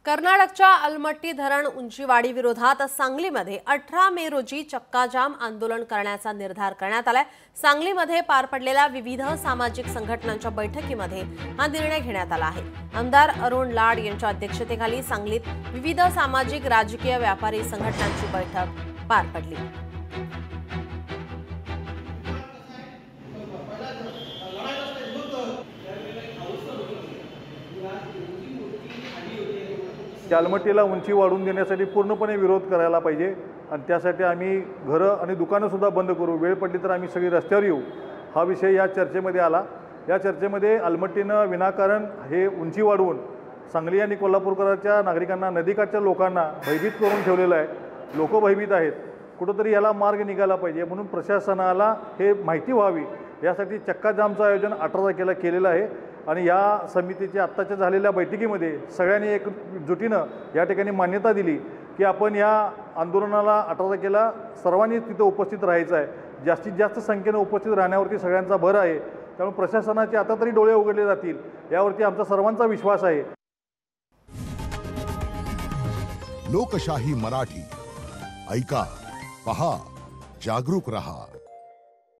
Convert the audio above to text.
कर्नाटकच्या अलमट्टी धरण उंचीवाढी विरोधात सांगलीमध्ये 18 मे रोजी चक्काजाम आंदोलन करण्याचा निर्धार करण्यात आलाय। सांगलीमध्ये पार पडलेल्या विविध सामाजिक संघटनांच्या बैठकीमध्ये हा निर्णय घेण्यात आला आहे। आमदार अरुण लाड यांच्या अध्यक्षतेखाली सांगलीत विविध सामाजिक, राजकीय, व्यापारी संघटनांची बैठक पार पडली। अलमट्टीला उंची वाढवून देण्यासाठी पूर्णपणे विरोध करायला पाहिजे आणि त्यासाठी आम्ही घरं आणि दुकानं सुद्धा बंद करू, वेळ पडली तर आम्ही सगळी रस्त्यावर येऊ, हा विषय या चर्चेमध्ये आला। या चर्चेमध्ये अलमट्टीनं विनाकारण हे उंची वाढवून सांगली आणि कोल्हापूरकरांच्या नागरिकांना, नदीकाठच्या लोकांना भयभीत करून ठेवलेलं आहे। लोक भयभीत आहेत, कुठंतरी याला मार्ग निघाला पाहिजे म्हणून प्रशासनाला हे माहिती व्हावी यासाठी चक्काजामचं आयोजन 18 तारखेला केलेलं आहे। आणि या समितीच्या आत्ताच्या झालेल्या बैठकीमध्ये सगळ्यांनी एकजुटीनं या ठिकाणी मान्यता दिली की आपण या आंदोलनाला 18 तारखेला सर्वांनी तिथं उपस्थित राहायचं आहे। जास्तीत जास्त संख्येनं उपस्थित राहण्यावरती सगळ्यांचा भर आहे, त्यामुळे प्रशासनाचे आता तरी डोळे उघडले जातील यावरती आमचा सर्वांचा विश्वास आहे। लोकशाही मराठी ऐका, पहा, जागरूक रहा।